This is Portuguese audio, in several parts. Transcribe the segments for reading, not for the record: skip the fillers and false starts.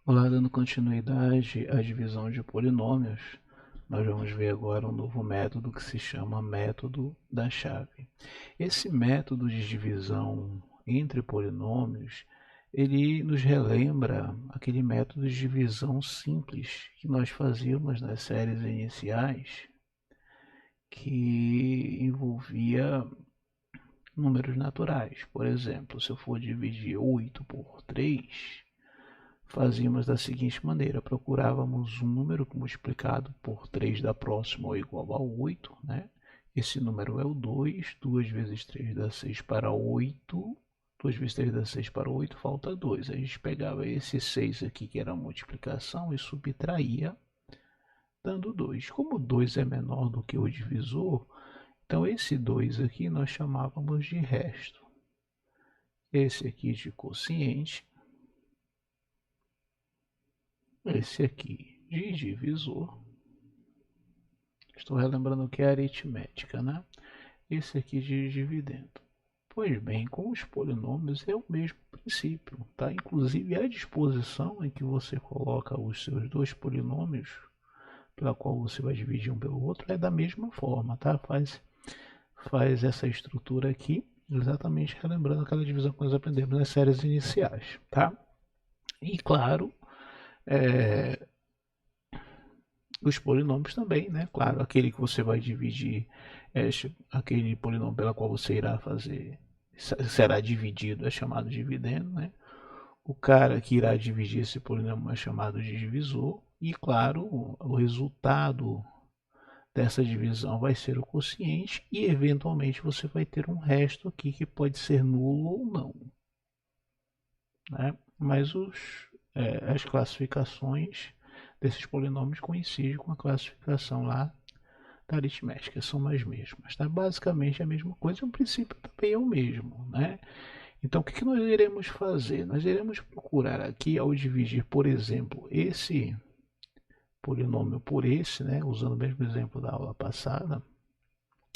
Olá, dando continuidade à divisão de polinômios, nós vamos ver agora um novo método que se chama método da chave. Esse método de divisão entre polinômios, ele nos relembra aquele método de divisão simples que nós fazíamos nas séries iniciais, que envolvia números naturais. Por exemplo, se eu for dividir 8 por 3, fazíamos da seguinte maneira: procurávamos um número multiplicado por 3 da próxima ou igual a 8, né? Esse número é o 2, 2 vezes 3 dá 6 para 8, 2 vezes 3 dá 6 para 8, falta 2. A gente pegava esse 6 aqui, que era a multiplicação, e subtraía, dando 2. Como 2 é menor do que o divisor, então esse 2 aqui nós chamávamos de resto. Esse aqui de quociente, esse aqui de divisor. Estou relembrando que é aritmética, né? Esse aqui de dividendo. Pois bem, com os polinômios é o mesmo princípio, tá? Inclusive a disposição em que você coloca os seus dois polinômios, pela qual você vai dividir um pelo outro, é da mesma forma, tá? Faz essa estrutura aqui, exatamente relembrando aquela divisão que nós aprendemos nas séries iniciais, tá? E claro, é, os polinômios também, né? Claro, aquele que você vai dividir, aquele polinômio pela qual você irá fazer, será dividido, é chamado de dividendo, né? O cara que irá dividir esse polinômio é chamado de divisor. E claro, o resultado dessa divisão vai ser o quociente e eventualmente você vai ter um resto aqui que pode ser nulo ou não, né? Mas as classificações desses polinômios coincidem com a classificação lá da aritmética, são as mesmas, tá? Basicamente a mesma coisa, o princípio também é o mesmo, né? Então o que nós iremos fazer? Nós iremos procurar aqui, ao dividir, por exemplo, esse polinômio por esse, né? Usando o mesmo exemplo da aula passada,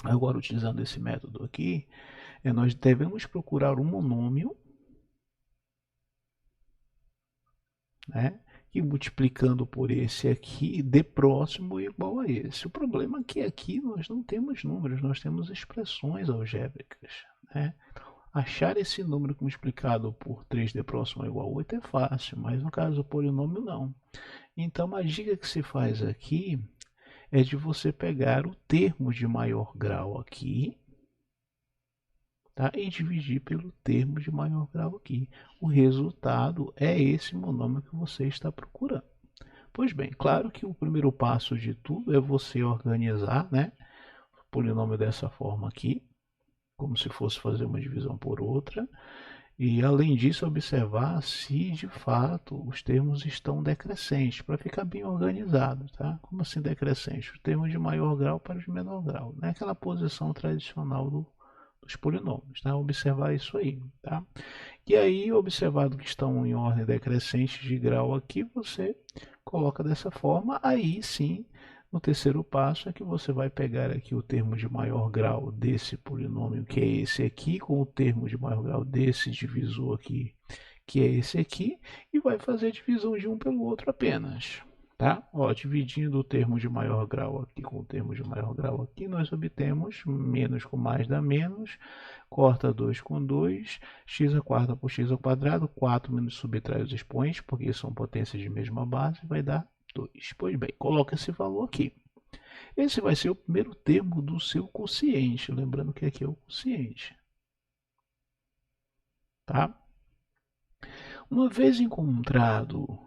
agora utilizando esse método aqui, nós devemos procurar um monômio, né? E multiplicando por esse aqui, dê próximo igual a esse. O problema é que aqui nós não temos números, nós temos expressões algébricas, né? Achar esse número multiplicado por 3d próximo ou igual a 8 é fácil, mas no caso do polinômio não. Então a dica que se faz aqui é de você pegar o termo de maior grau aqui, tá? E dividir pelo termo de maior grau aqui. O resultado é esse monômio que você está procurando. Pois bem, claro que o primeiro passo de tudo é você organizar, né, o polinômio dessa forma aqui, como se fosse fazer uma divisão por outra. E além disso, observar se de fato os termos estão decrescentes, para ficar bem organizado, tá? Como assim decrescentes? Os termos de maior grau para os de menor grau, não é aquela posição tradicional dos polinômios, tá? Observar isso aí, tá? E aí, observado que estão em ordem decrescente de grau aqui, você coloca dessa forma, aí sim, no terceiro passo é que você vai pegar aqui o termo de maior grau desse polinômio, que é esse aqui, com o termo de maior grau desse divisor aqui, que é esse aqui, e vai fazer a divisão de um pelo outro apenas. Tá? Ó, dividindo o termo de maior grau aqui com o termo de maior grau aqui, nós obtemos menos com mais dá menos, corta 2 com 2, x a quarta por x ao quadrado, 4 menos subtrai os expoentes, porque são potências de mesma base, vai dar 2. Pois bem, coloca esse valor aqui. Esse vai ser o primeiro termo do seu quociente, lembrando que aqui é o quociente. Tá? Uma vez encontrado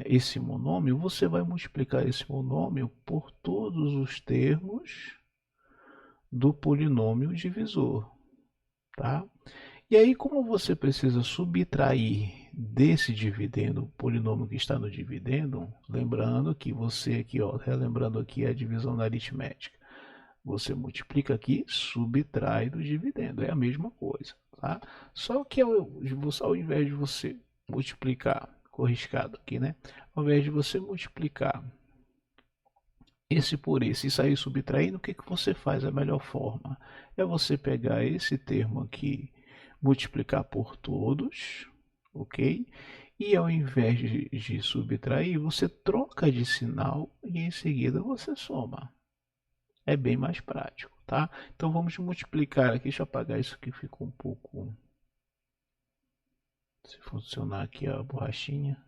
esse monômio, você vai multiplicar esse monômio por todos os termos do polinômio divisor. Tá? E aí, como você precisa subtrair desse dividendo o polinômio que está no dividendo, lembrando que você aqui, ó, relembrando aqui a divisão da aritmética, você multiplica aqui, subtrai do dividendo, é a mesma coisa, tá? Só que ao invés de você multiplicar, corriscado aqui, né? Ao invés de você multiplicar esse por esse e sair subtraindo, o que você faz? A melhor forma é você pegar esse termo aqui, multiplicar por todos, ok? E ao invés de subtrair, você troca de sinal e em seguida você soma. É bem mais prático, tá? Então vamos multiplicar aqui. Deixa eu apagar isso que ficou um pouco... Se funcionar aqui a borrachinha.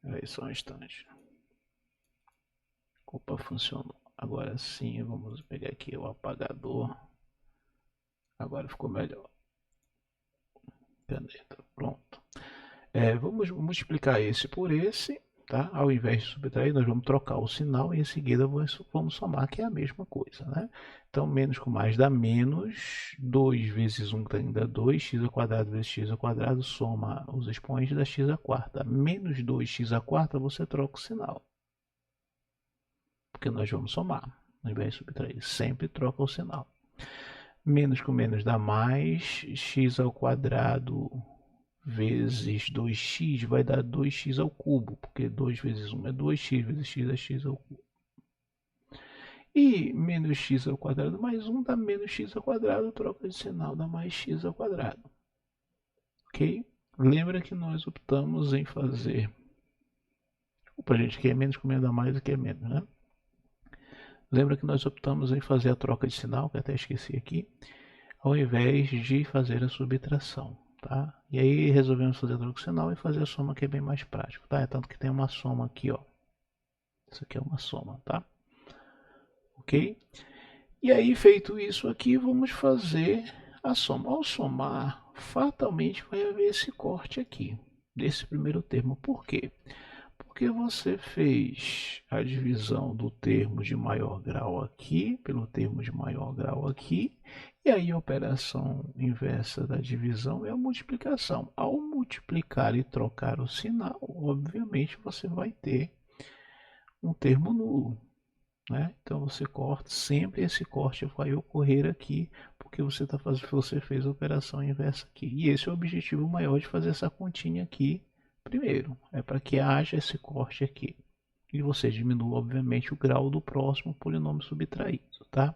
Aí só um instante. Opa, funcionou. Agora sim, vamos pegar aqui o apagador. Agora ficou melhor. Caneta, pronto. Vamos multiplicar esse por esse, tá? Ao invés de subtrair, nós vamos trocar o sinal e em seguida vamos somar, que é a mesma coisa, né? Então, menos com mais dá menos, 2 vezes 1 dá 2, x ao quadrado vezes x ao quadrado, soma os expoentes da x à quarta. Menos 2x à quarta, você troca o sinal. Porque nós vamos somar, ao invés de subtrair. Sempre troca o sinal. Menos com menos dá mais, x ao quadrado vezes 2x vai dar 2x ao cubo, porque 2 vezes 1 é 2x, vezes x é x ao cubo. E menos x ao quadrado mais 1 dá menos x ao quadrado, troca de sinal, dá mais x ao quadrado. Ok? Lembra que nós optamos em fazer... Opa, gente, aqui é menos com menos dá mais, aqui é menos, né? Lembra que nós optamos em fazer a troca de sinal, que até esqueci aqui, ao invés de fazer a subtração. Tá? E aí resolvemos fazer a troca de sinal e fazer a soma, que é bem mais prático, tá? É tanto que tem uma soma aqui, ó. Isso aqui é uma soma, tá? Ok? E aí, feito isso aqui, vamos fazer a soma. Ao somar, fatalmente vai haver esse corte aqui, desse primeiro termo. Por quê? Porque você fez a divisão do termo de maior grau aqui, pelo termo de maior grau aqui, e aí a operação inversa da divisão é a multiplicação. Ao multiplicar e trocar o sinal, obviamente você vai ter um termo nulo, né? Então você corta, sempre esse corte vai ocorrer aqui, porque você fez a operação inversa aqui. E esse é o objetivo maior de fazer essa continha aqui primeiro, é para que haja esse corte aqui. E você diminua, obviamente, o grau do próximo polinômio subtraído, tá?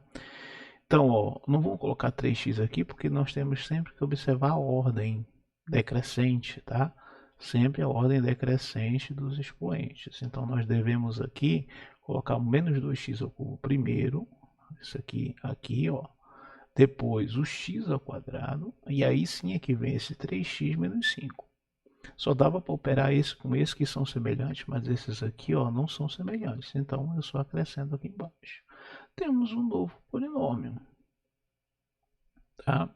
Então, ó, não vamos colocar 3x aqui, porque nós temos sempre que observar a ordem decrescente, tá? Sempre a ordem decrescente dos expoentes. Então, nós devemos aqui colocar o menos 2x ao cubo primeiro, isso aqui, ó. Depois o x ao quadrado, e aí sim é que vem esse 3x menos 5. Só dava para operar esse com esse que são semelhantes, mas esses aqui, ó, não são semelhantes. Então eu só acrescento aqui embaixo. Temos um novo polinômio, tá?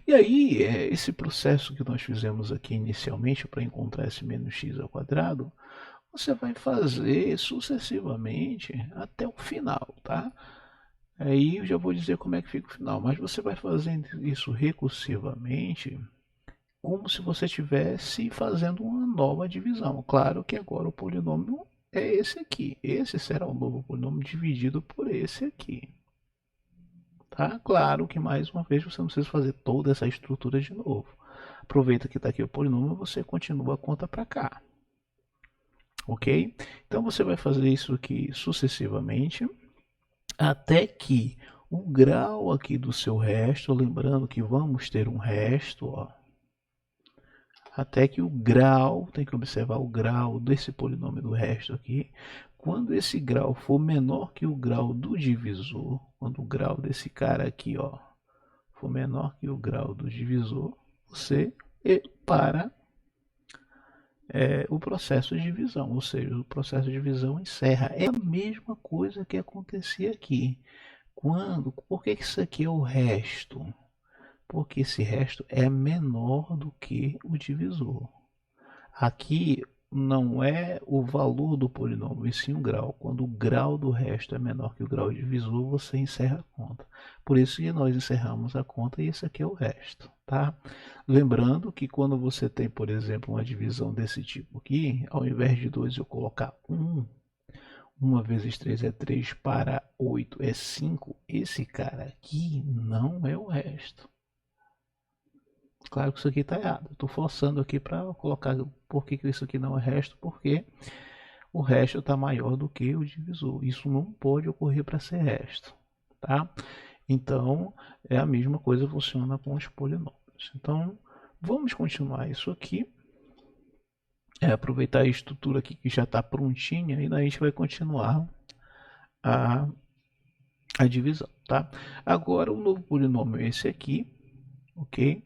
E aí, esse processo que nós fizemos aqui inicialmente para encontrar esse menos x ao quadrado, você vai fazer sucessivamente até o final, tá? Aí eu já vou dizer como é que fica o final, mas você vai fazendo isso recursivamente, como se você estivesse fazendo uma nova divisão. Claro que agora o polinômio é esse aqui. Esse será o novo polinômio dividido por esse aqui. Tá? Claro que mais uma vez você não precisa fazer toda essa estrutura de novo. Aproveita que está aqui o polinômio e você continua a conta para cá. Ok? Então você vai fazer isso aqui sucessivamente até que o grau aqui do seu resto, lembrando que vamos ter um resto, ó, até que o grau, tem que observar o grau desse polinômio do resto aqui. Quando esse grau for menor que o grau do divisor, quando o grau desse cara aqui, ó, for menor que o grau do divisor, você para o processo de divisão, ou seja, o processo de divisão encerra. É a mesma coisa que acontecia aqui. Por que isso aqui é o resto? Porque esse resto é menor do que o divisor. Aqui não é o valor do polinômio, e sim o grau. Quando o grau do resto é menor que o grau divisor, você encerra a conta. Por isso que nós encerramos a conta e esse aqui é o resto, tá? Lembrando que quando você tem, por exemplo, uma divisão desse tipo aqui, ao invés de 2 eu colocar 1, 1 vezes 3 é 3 para 8 é 5, esse cara aqui não é o resto. Claro que isso aqui está errado. Estou forçando aqui para colocar por que isso aqui não é resto, porque o resto está maior do que o divisor. Isso não pode ocorrer para ser resto, tá? Então, é a mesma coisa funciona com os polinômios. Então, Vamos continuar isso aqui. Aproveitar a estrutura aqui que já está prontinha e daí a gente vai continuar a, a divisão, tá? Agora o novo polinômio é esse aqui, ok?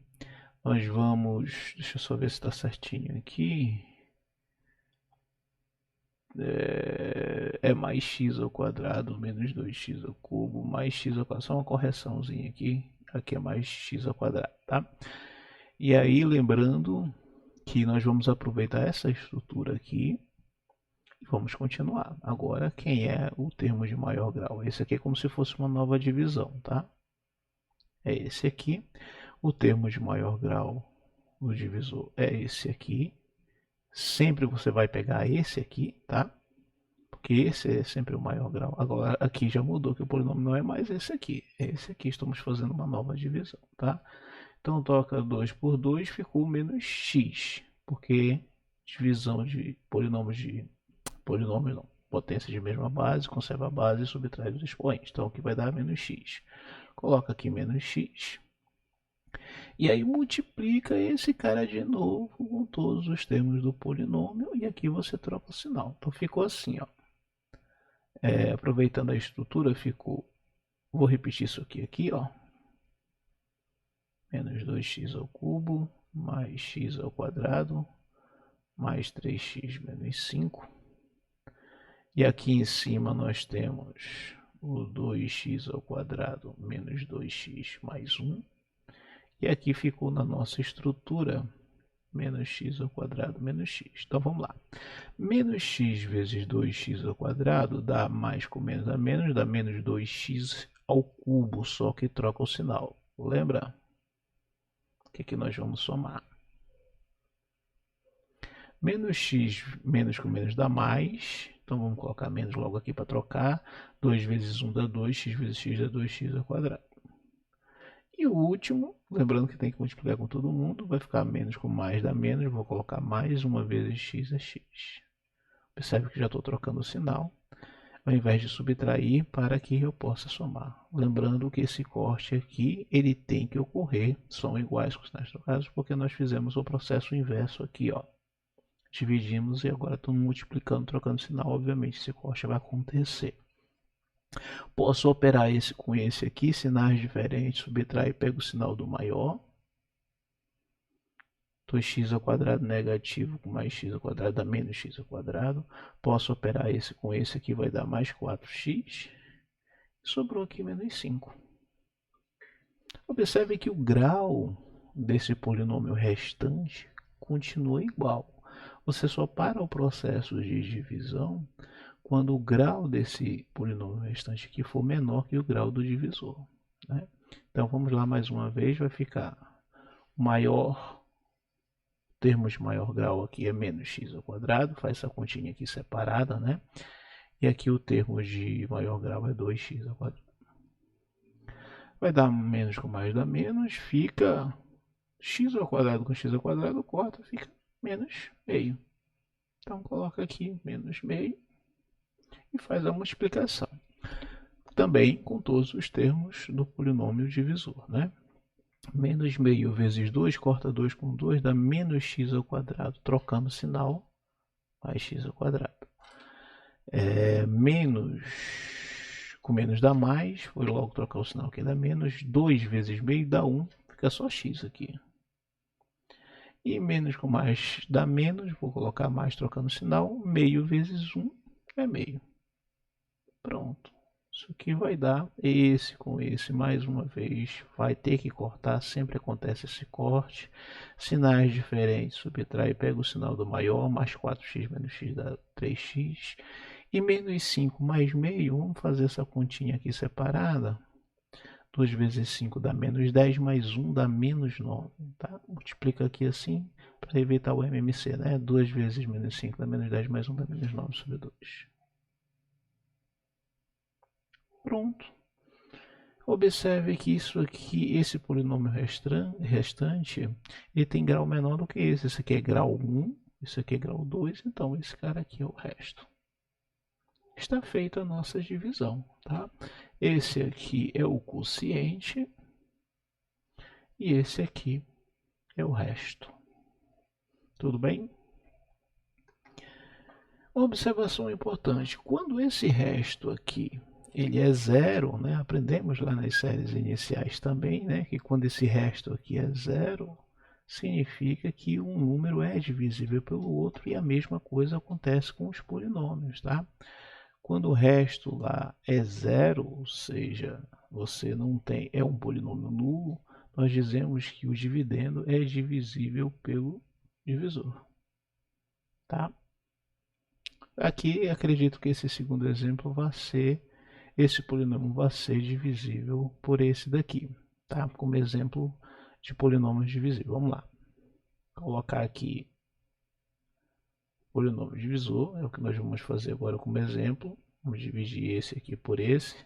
Nós vamos, deixa eu só ver se está certinho aqui. É mais x ao quadrado menos 2x ao cubo mais x ao quadrado. Só uma correçãozinha aqui. Aqui é mais x ao quadrado, tá? E aí, lembrando que nós vamos aproveitar essa estrutura aqui e vamos continuar. Agora, quem é o termo de maior grau? Esse aqui é como se fosse uma nova divisão, tá? É esse aqui. O termo de maior grau do divisor é esse aqui. Sempre você vai pegar esse aqui, tá? Porque esse é sempre o maior grau. Agora aqui já mudou, que o polinômio não é mais esse aqui. É esse aqui, estamos fazendo uma nova divisão, tá? Então troca 2 por 2, ficou menos x. Porque divisão de polinômio não. Potência de mesma base, conserva a base e subtrai os expoentes. Então aqui vai dar menos x. Coloca aqui menos x. E aí multiplica esse cara de novo com todos os termos do polinômio. E aqui você troca o sinal. Então ficou assim, ó. Aproveitando a estrutura, ficou. Vou repetir isso aqui, ó. Menos 2x ao cubo, mais x ao quadrado, mais 3x menos 5. E aqui em cima nós temos o 2x ao quadrado menos 2x mais 1. E aqui ficou na nossa estrutura menos x ao quadrado menos x. Então vamos lá. Menos x vezes 2x ao quadrado dá mais com menos dá menos 2x ao cubo, só que troca o sinal. Lembra? O que nós vamos somar? Menos x menos com menos dá mais. Então vamos colocar menos logo aqui para trocar. 2 vezes 1 dá 2, x vezes x dá 2x ao quadrado. E o último, lembrando que tem que multiplicar com todo mundo, vai ficar menos com mais dá menos. Vou colocar mais uma vezes x é x. Percebe que já estou trocando o sinal, ao invés de subtrair, para que eu possa somar. Lembrando que esse corte aqui, ele tem que ocorrer, são iguais com os sinais trocados, porque nós fizemos o processo inverso aqui, ó. Dividimos e agora estamos multiplicando, trocando sinal, obviamente esse corte vai acontecer. Posso operar esse com esse aqui, sinais diferentes, subtrair, pego o sinal do maior. 2x ao quadrado negativo com mais x ao quadrado dá menos x ao quadrado. Posso operar esse com esse aqui, vai dar mais 4x. Sobrou aqui menos 5. Observe que o grau desse polinômio restante continua igual. Você só para o processo de divisão quando o grau desse polinômio restante aqui for menor que o grau do divisor, né? Então vamos lá mais uma vez, vai ficar maior, termo de maior grau aqui é menos x ao quadrado, faz essa continha aqui separada, né? E aqui o termo de maior grau é 2x ao quadrado. Vai dar menos com mais dá menos, fica x ao quadrado com x ao quadrado, corta, fica menos meio. Então coloca aqui menos meio e faz a multiplicação. Também com todos os termos do polinômio divisor, né? Menos meio vezes 2, corta 2 com 2, dá menos x ao quadrado, trocando o sinal, mais x ao quadrado. Menos, com menos dá mais, vou logo trocar o sinal que dá menos, 2 vezes meio dá 1, fica só x aqui. E menos com mais dá menos, vou colocar mais trocando o sinal, meio vezes 1 é meio. Pronto. Isso aqui vai dar esse com esse mais uma vez, vai ter que cortar, sempre acontece esse corte, sinais diferentes, subtrai, pega o sinal do maior, mais 4x menos x dá 3x, e menos 5 mais meio, vamos fazer essa continha aqui separada, 2 vezes 5 dá menos 10, mais 1 dá menos 9, tá? Multiplica aqui assim, para evitar o MMC, né? 2 vezes menos 5 dá menos 10, mais 1 dá menos 9 sobre 2. Pronto. Observe que isso aqui, esse polinômio restante, ele tem grau menor do que esse. Esse aqui é grau 1, esse aqui é grau 2, então esse cara aqui é o resto. Está feita a nossa divisão, tá? Esse aqui é o quociente e esse aqui é o resto. Tudo bem? Uma observação importante, quando esse resto aqui ele é zero, né? Aprendemos lá nas séries iniciais também, né? Que quando esse resto aqui é zero, significa que um número é divisível pelo outro, e a mesma coisa acontece com os polinômios, tá? Quando o resto lá é zero, ou seja, você não tem, é um polinômio nulo, nós dizemos que o dividendo é divisível pelo divisor, tá? Aqui acredito que esse segundo exemplo vai ser, esse polinômio vai ser divisível por esse daqui, tá? Como exemplo de polinômio divisível. Vamos lá. Colocar aqui polinômio divisor, é o que nós vamos fazer agora como exemplo. Vamos dividir esse aqui por esse,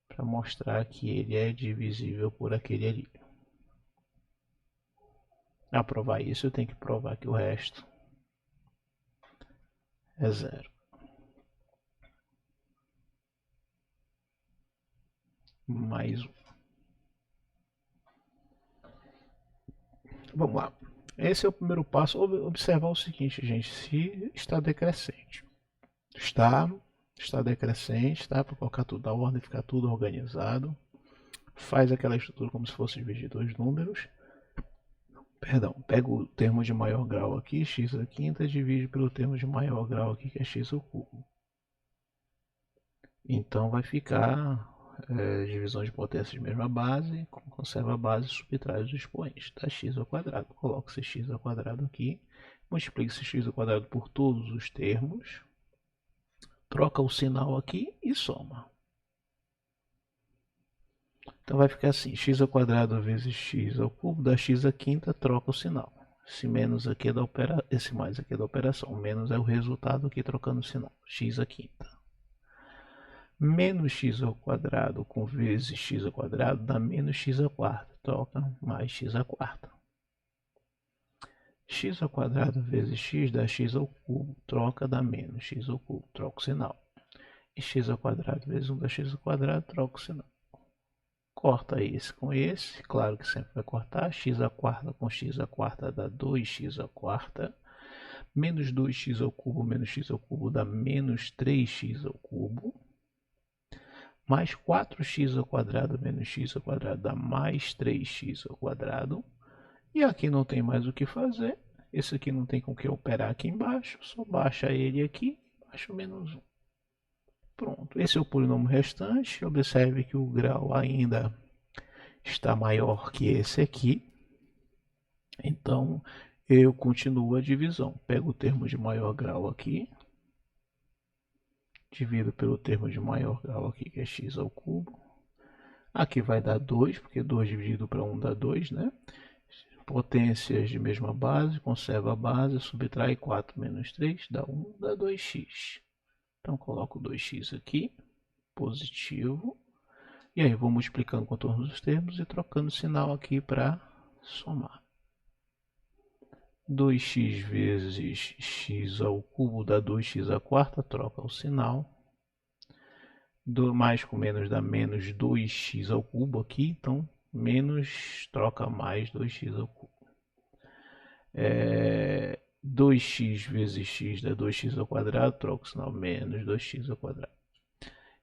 para mostrar que ele é divisível por aquele ali. Para provar isso, eu tenho que provar que o resto é zero. Mais um. Vamos lá. Esse é o primeiro passo. Observar o seguinte, gente, se está decrescente. Está decrescente, tá? Para colocar tudo na ordem, ficar tudo organizado. Faz aquela estrutura como se fosse dividir dois números. Perdão, pega o termo de maior grau aqui, x à quinta, divide pelo termo de maior grau aqui, que é x ao cubo. Então vai ficar divisão de potência de mesma base, conserva a base e subtrai os expoentes, tá? X ao quadrado. Coloca esse x ao quadrado aqui, multiplica esse x ao quadrado por todos os termos, troca o sinal aqui e soma. Então vai ficar assim, x ao quadrado vezes x ao cubo dá x à quinta, troca o sinal. Esse menos aqui é da esse mais aqui é da operação, o menos é o resultado aqui trocando o sinal, x à quinta. Menos x ao quadrado com vezes x ao quadrado dá menos x à quarta, troca mais x à quarta. X ao quadrado vezes x dá x ao cubo, troca dá menos x ao cubo, troca o sinal. E x ao quadrado vezes 1 dá x ao quadrado, troca o sinal. Corta esse com esse, claro que sempre vai cortar, x à quarta com x à quarta dá 2x à quarta, menos 2x ao cubo menos x ao cubo dá menos 3x ao cubo, mais 4x ao quadrado menos x ao quadrado dá mais 3x ao quadrado, e aqui não tem mais o que fazer, esse aqui não tem com o que operar aqui embaixo, só baixa ele aqui, baixa o menos 1. Pronto, esse é o polinômio restante. Observe que o grau ainda está maior que esse aqui. Então, eu continuo a divisão. Pego o termo de maior grau aqui, divido pelo termo de maior grau aqui, que é x ao cubo. Aqui vai dar 2, porque 2 dividido para 1 dá 2, né? Potências de mesma base, conserva a base, subtrai 4 menos 3, dá 1, dá 2x. Então, coloco 2x aqui, positivo. E aí, vou multiplicando com todos os termos e trocando o sinal aqui para somar. 2x vezes x ao cubo dá 2x à quarta, troca o sinal. Mais com menos dá menos 2x ao cubo aqui, então menos troca mais 2x ao cubo. 2x vezes x dá 2x ao quadrado, troca o sinal menos 2x ao quadrado.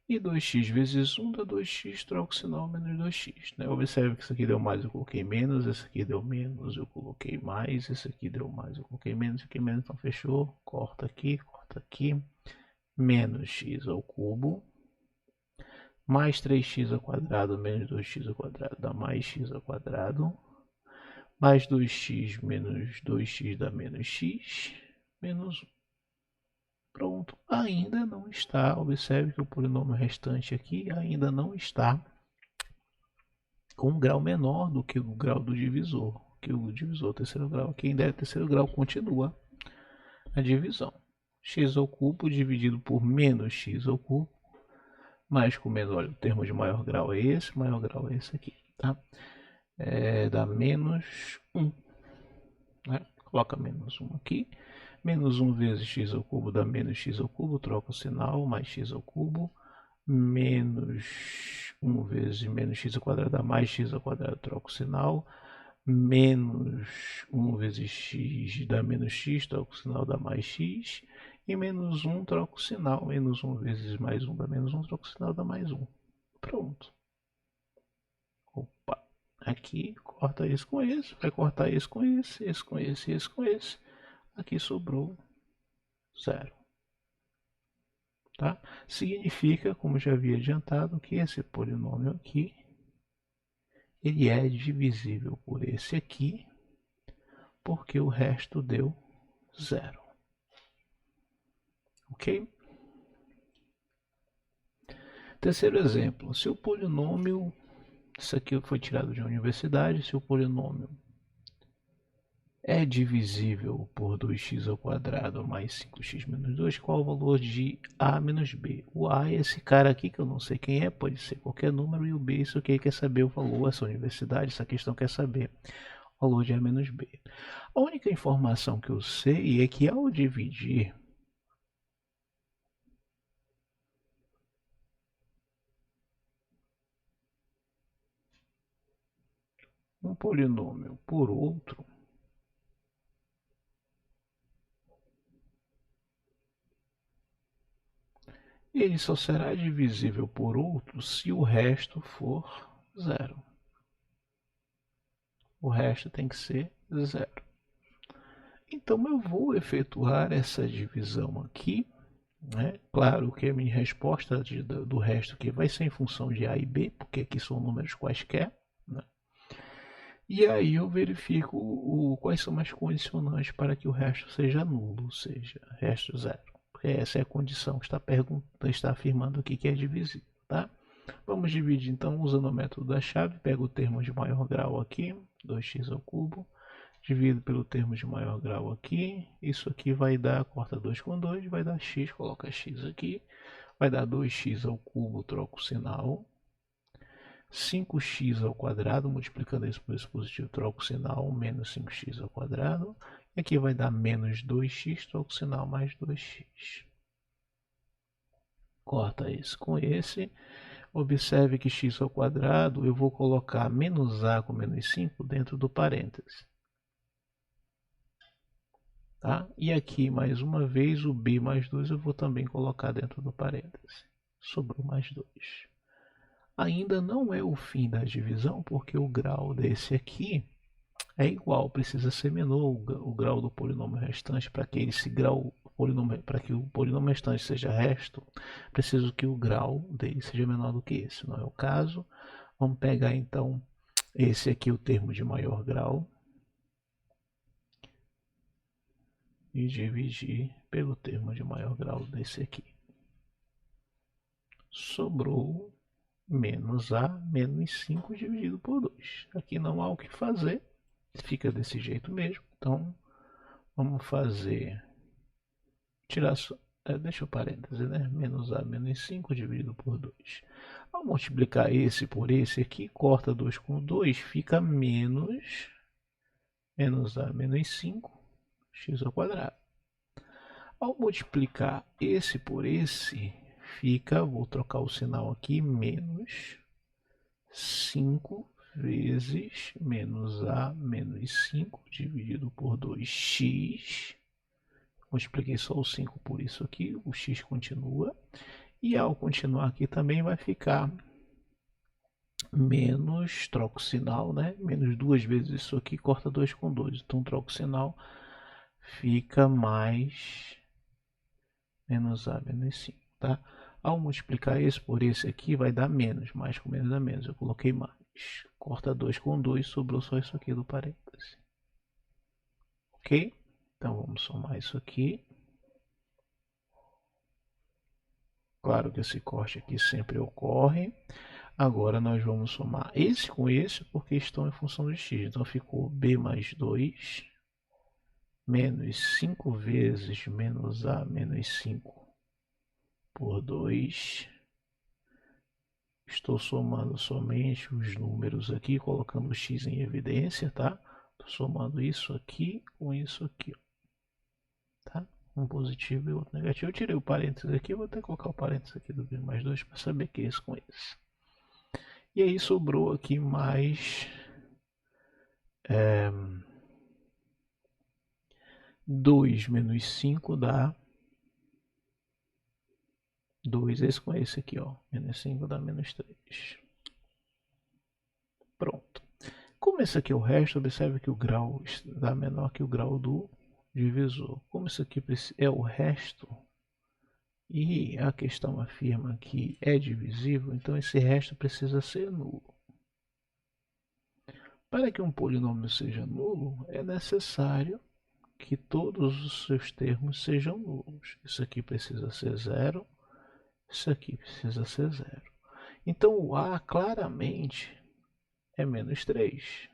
E 2x vezes 1 dá 2x, troca o sinal menos 2x. Né? Observe que isso aqui deu mais, eu coloquei menos, esse aqui deu menos, eu coloquei mais, esse aqui deu mais, eu coloquei menos, esse aqui menos, então fechou. Corta aqui, menos x ao cubo, mais 3x ao quadrado, menos 2x ao quadrado, dá mais x ao quadrado, mais 2x menos 2x dá menos x, menos 1. Pronto, ainda não está, observe que o polinômio restante aqui ainda não está com um grau menor do que o grau do divisor, que o divisor terceiro grau aqui ainda é terceiro grau, continua a divisão. X ao cubo dividido por menos x ao cubo, mais com menos, olha, o termo de maior grau é esse, maior grau é esse aqui, tá? Dá menos 1, né? Coloca menos 1 aqui. Menos 1 vezes x ao cubo dá menos x ao cubo, troca o sinal, mais x ao cubo. Menos 1 vezes menos x ao quadrado dá mais x ao quadrado, troca o sinal. menos 1 vezes x dá menos x, troco o sinal dá mais x, e menos 1 troco o sinal, menos 1 vezes mais 1 dá menos 1, troco o sinal dá mais 1. Pronto. Opa, aqui corta esse com esse, vai cortar esse com esse com esse com esse. Aqui sobrou 0. Tá? Significa, como já havia adiantado, que esse polinômio aqui ele é divisível por esse aqui, porque o resto deu 0. Ok? Terceiro exemplo, se o polinômio, isso aqui foi tirado de uma universidade, se o polinômio é divisível por 2x ao quadrado mais 5x menos 2, qual o valor de a menos b? O a é esse cara aqui, que eu não sei quem é, pode ser qualquer número, e o b, isso aqui quer saber o valor, essa universidade, essa questão quer saber o valor de a menos b. A única informação que eu sei é que ao dividir um polinômio por outro, ele só será divisível por outro se o resto for 0. O resto tem que ser 0. Então eu vou efetuar essa divisão aqui, né? Claro que a minha resposta do resto aqui vai ser em função de a e b, porque aqui são números quaisquer, né? E aí eu verifico quais são as condicionantes para que o resto seja nulo, ou seja, resto 0. Essa é a condição que está afirmando aqui que é divisível, tá? Vamos dividir então usando o método da chave. Pego o termo de maior grau aqui, 2x ao cubo, divido pelo termo de maior grau aqui. Isso aqui vai dar, corta 2 com 2, vai dar x, coloca x aqui. Vai dar 2x ao cubo, troco o sinal. 5x ao quadrado, multiplicando isso por esse positivo, troco o sinal, menos 5x ao quadrado. E aqui vai dar menos 2x, troco o sinal, mais 2x. Corta esse com esse. Observe que x ao quadrado, eu vou colocar menos a com menos 5 dentro do parêntese. Tá? E aqui, mais uma vez, o b mais 2 eu vou também colocar dentro do parêntese. Sobrou mais 2. Ainda não é o fim da divisão, porque o grau desse aqui é igual, precisa ser menor o grau do polinômio restante para que esse grau para que o polinômio restante seja resto, preciso que o grau dele seja menor do que esse. Não é o caso. Vamos pegar então esse aqui, o termo de maior grau, e dividir pelo termo de maior grau desse aqui. Sobrou menos a menos 5 dividido por 2. Aqui não há o que fazer, fica desse jeito mesmo. Então, vamos fazer, tirar só, deixa o parêntese, né? Menos a menos 5 dividido por 2. Ao multiplicar esse por esse aqui, corta 2 com 2, fica menos a menos 5, x ao quadrado. Ao multiplicar esse por esse, fica, vou trocar o sinal aqui, menos 5 vezes menos a menos 5 dividido por 2x. Multipliquei só o 5 por isso aqui, o x continua. E ao continuar aqui também vai ficar menos, troco o sinal, né? Menos 2 vezes isso aqui, corta 2 com 2. Então troco o sinal, fica mais menos a menos 5, tá? Ao multiplicar esse por esse aqui, vai dar menos. Mais com menos dá menos. Eu coloquei mais. Corta 2 com 2, sobrou só isso aqui do parêntese. Ok? Então vamos somar isso aqui. Claro que esse corte aqui sempre ocorre. Agora nós vamos somar esse com esse, porque estão em função de x. Então ficou b mais 2 menos 5 vezes menos a menos 5 por 2. Estou somando somente os números aqui, colocando o x em evidência, tá? Estou somando isso aqui com isso aqui, tá? Um positivo e outro negativo. Eu tirei o parênteses aqui, vou até colocar o parênteses aqui do b mais 2 para saber que é isso com esse. E aí sobrou aqui mais 2 menos 5 dá 2. Esse com esse aqui, ó. Menos 5 dá menos 3. Pronto. Como esse aqui é o resto, observe que o grau dá menor que o grau do divisor. Como isso aqui é o resto e a questão afirma que é divisível, então esse resto precisa ser nulo. Para que um polinômio seja nulo, é necessário que todos os seus termos sejam nulos. Isso aqui precisa ser zero, isso aqui precisa ser zero. Então o A claramente é menos 3.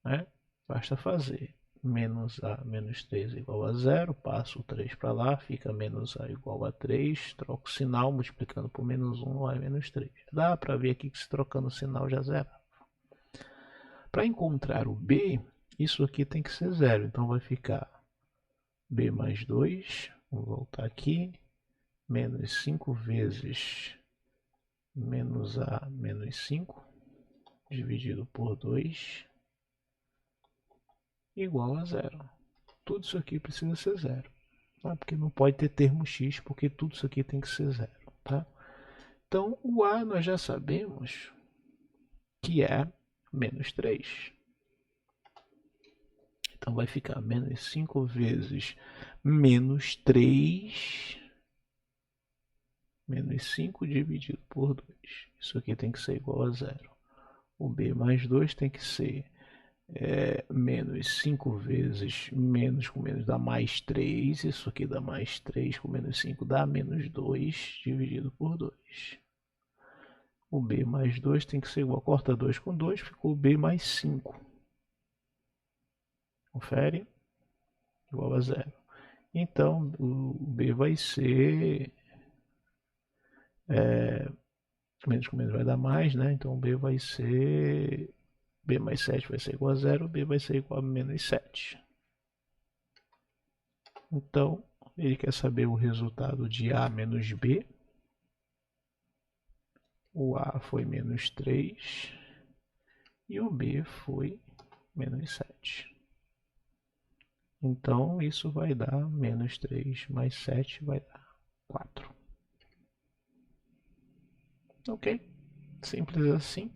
Né? Basta fazer menos A menos 3 igual a zero, passo o 3 para lá, fica menos A igual a 3, troco o sinal, multiplicando por menos 1, A é menos 3. Dá para ver aqui que se trocando o sinal já zera. Para encontrar o B, isso aqui tem que ser zero, então vai ficar B mais 2, vou voltar aqui, menos 5 vezes menos A menos 5, dividido por 2, igual a zero. Tudo isso aqui precisa ser zero. Tá? Porque não pode ter termo x, porque tudo isso aqui tem que ser zero. Tá? Então, o A nós já sabemos que é menos 3. Então, vai ficar menos 5 vezes menos 3, menos 5 dividido por 2. Isso aqui tem que ser igual a zero. O B mais 2 tem que ser menos 5 vezes menos com menos dá mais 3. Isso aqui dá mais 3 com menos 5 dá menos 2 dividido por 2. O B mais 2 tem que ser igual, corta 2 com 2, ficou B mais 5. Confere, igual a zero. Então, o B vai ser, menos com menos vai dar mais, né? Então, o B vai ser, B mais 7 vai ser igual a zero, B vai ser igual a menos 7. Então, ele quer saber o resultado de A menos B. O A foi menos 3 e o B foi menos 7. Então, isso vai dar menos 3 mais 7 vai dar 4. Ok? Simples assim.